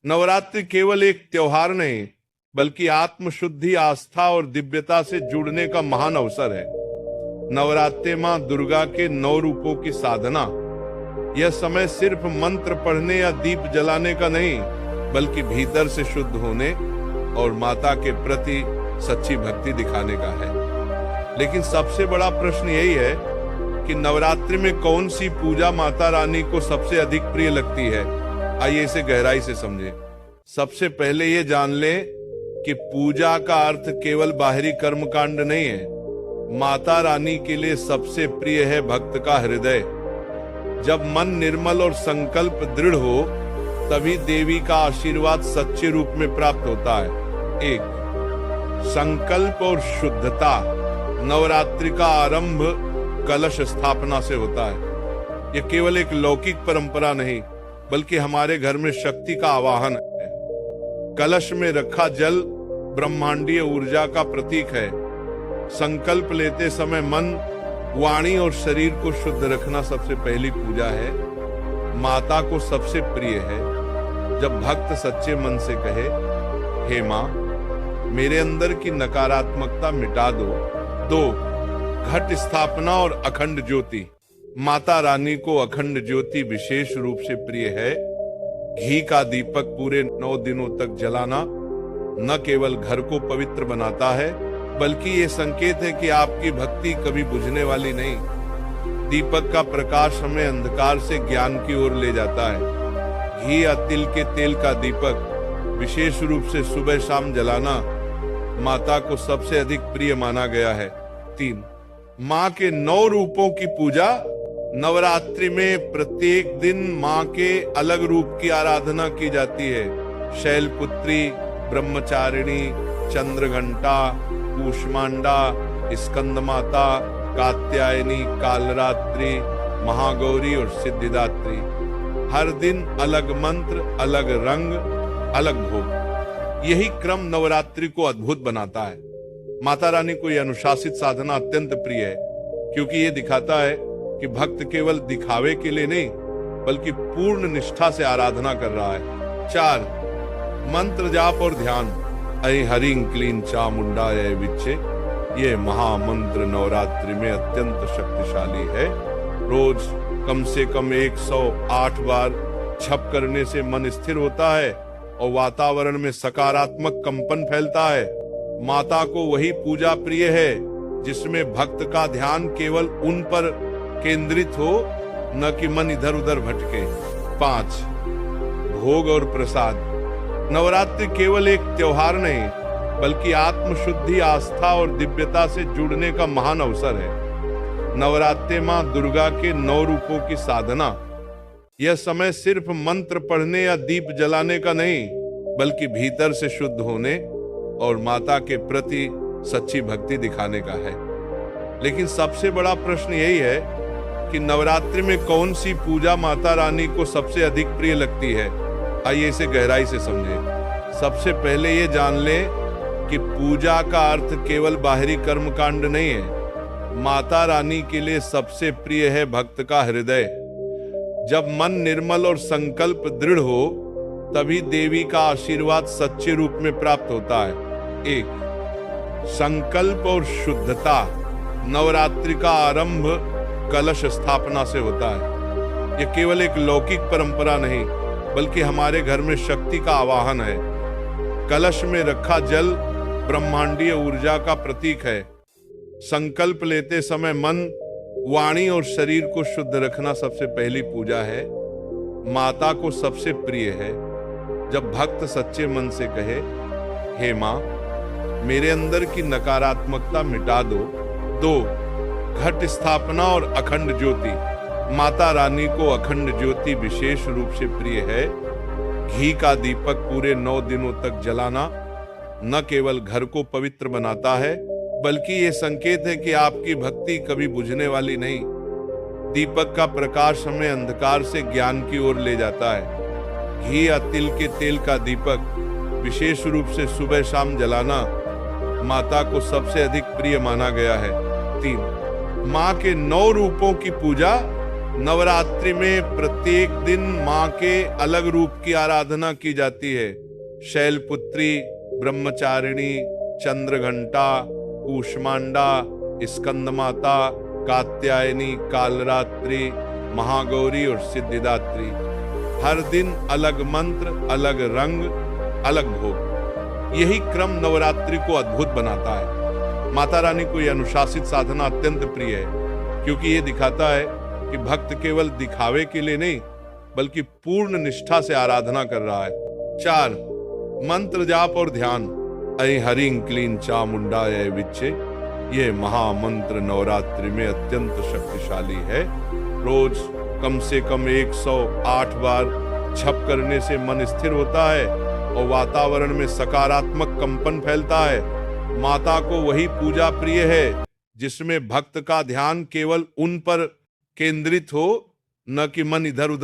नवरात्रि केवल एक त्योहार नहीं, बल्कि आत्मशुद्धि, आस्था और दिव्यता से जुड़ने का महान अवसर है। नवरात्रि मां दुर्गा के 9 रूपों की साधना। यह समय सिर्फ मंत्र पढ़ने या दीप जलाने का नहीं, बल्कि भीतर से शुद्ध होने और माता के प्रति सच्ची भक्ति दिखाने का है। लेकिन सबसे बड़ा प्रश्न यही है कि नवरात्रि में कौन सी पूजा माता रानी को सबसे अधिक प्रिय लगती है। आइए इसे गहराई से समझें। सबसे पहले ये जान लें कि पूजा का अर्थ केवल बाहरी कर्मकांड नहीं है। माता रानी के लिए सबसे प्रिय है भक्त का हृदय। जब मन निर्मल और संकल्प दृढ़ हो, तभी देवी का आशीर्वाद सच्चे रूप में प्राप्त होता है। 1. संकल्प और शुद्धता। नवरात्रि का आरंभ कलश स्थापना से होता है। यह केवल एक लौकिक परंपरा नहीं, बल्कि हमारे घर में शक्ति का आवाहन है। कलश में रखा जल ब्रह्मांडीय ऊर्जा का प्रतीक है। संकल्प लेते समय मन, वाणी और शरीर को शुद्ध रखना सबसे पहली पूजा है। माता को सबसे प्रिय है जब भक्त सच्चे मन से कहे, हे मां, मेरे अंदर की नकारात्मकता मिटा दो। 2. घट स्थापना और अखंड ज्योति। माता रानी को अखंड ज्योति विशेष रूप से प्रिय है। घी का दीपक पूरे 9 दिनों तक जलाना न केवल घर को पवित्र बनाता है, बल्कि ये संकेत है कि आपकी भक्ति कभी बुझने वाली नहीं। दीपक का प्रकाश हमें अंधकार से ज्ञान की ओर ले जाता है। घी या तिल के तेल का दीपक विशेष रूप से सुबह शाम जलाना माता को सबसे अधिक प्रिय माना गया है। 3. माँ के 9 रूपों की पूजा। नवरात्रि में प्रत्येक दिन माँ के अलग रूप की आराधना की जाती है। शैलपुत्री, ब्रह्मचारिणी, चंद्रघंटा, कूष्मांडा, स्कंद माता, कात्यायनी, कालरात्रि, महागौरी और सिद्धिदात्री। हर दिन अलग मंत्र, अलग रंग, अलग भोग। यही क्रम नवरात्रि को अद्भुत बनाता है। माता रानी को यह अनुशासित साधना अत्यंत प्रिय है, क्योंकि ये दिखाता है कि भक्त केवल दिखावे के लिए नहीं, बल्कि पूर्ण निष्ठा से आराधना कर रहा है। 4. मंत्र जाप और ध्यान। ऐ हरिं क्लीं चामुंडाय विच्चे। ये महामंत्र नवरात्रि में अत्यंत शक्तिशाली है। रोज कम से कम 108 बार जप करने से मन स्थिर होता है और वातावरण में सकारात्मक कंपन फैलता है। माता को वही पूजा प्रिय है जिसमें भक्त का ध्यान केवल उन पर केंद्रित हो, न कि मन इधर उधर भटके। 5. भोग और प्रसाद। नवरात्रि केवल एक त्योहार नहीं, बल्कि आत्मशुद्धि, आस्था और दिव्यता से जुड़ने का महान अवसर है। नवरात्रि मां दुर्गा के 9 रूपों की साधना। यह समय सिर्फ मंत्र पढ़ने या दीप जलाने का नहीं, बल्कि भीतर से शुद्ध होने और माता के प्रति सच्ची भक्ति दिखाने का है। लेकिन सबसे बड़ा प्रश्न यही है कि नवरात्रि में कौन सी पूजा माता रानी को सबसे अधिक प्रिय लगती है। आइए इसे गहराई से समझें। सबसे पहले ये जान लें कि पूजा का अर्थ केवल बाहरी कर्मकांड नहीं है। माता रानी के लिए सबसे प्रिय है भक्त का हृदय। जब मन निर्मल और संकल्प दृढ़ हो, तभी देवी का आशीर्वाद सच्चे रूप में प्राप्त होता है। 1. संकल्प और शुद्धता। नवरात्रि का आरंभ कलश स्थापना से होता है। यह केवल एक लौकिक परंपरा नहीं, बल्कि हमारे घर में शक्ति का आवाहन है। कलश में रखा जल ब्रह्मांडीय ऊर्जा का प्रतीक है। संकल्प लेते समय मन, वाणी और शरीर को शुद्ध रखना सबसे पहली पूजा है। माता को सबसे प्रिय है जब भक्त सच्चे मन से कहे, हे मां, मेरे अंदर की नकारात्मकता मिटा दो। 2. घट स्थापना और अखंड ज्योति। माता रानी को अखंड ज्योति विशेष रूप से प्रिय है। घी का दीपक पूरे 9 दिनों तक जलाना न केवल घर को पवित्र बनाता है, बल्कि ये संकेत है कि आपकी भक्ति कभी बुझने वाली नहीं। दीपक का प्रकाश हमें अंधकार से ज्ञान की ओर ले जाता है। घी या तिल के तेल का दीपक विशेष रूप से सुबह शाम जलाना माता को सबसे अधिक प्रिय माना गया है। 3. माँ के 9 रूपों की पूजा। नवरात्रि में प्रत्येक दिन मां के अलग रूप की आराधना की जाती है। शैलपुत्री, ब्रह्मचारिणी, चंद्रघंटा, कूष्मांडा, स्कंद माता, कात्यायनी, कालरात्रि, महागौरी और सिद्धिदात्री। हर दिन अलग मंत्र, अलग रंग, अलग भोग। यही क्रम नवरात्रि को अद्भुत बनाता है। माता रानी को यह अनुशासित साधना अत्यंत प्रिय है, क्योंकि ये दिखाता है कि भक्त केवल दिखावे के लिए नहीं बल्कि पूर्ण निष्ठा से आराधना कर रहा है। 4. मंत्र जाप और ध्यान। ऐ हरिं क्लीं चामुंडाय विच्चे, ये महामंत्र नवरात्रि में अत्यंत शक्तिशाली है। रोज कम से कम 108 बार जप करने से मन स्थिर होता है और वातावरण में सकारात्मक कंपन फैलता है। माता को वही पूजा प्रिय है जिसमें भक्त का ध्यान केवल उन पर केंद्रित हो, न कि मन इधर उधर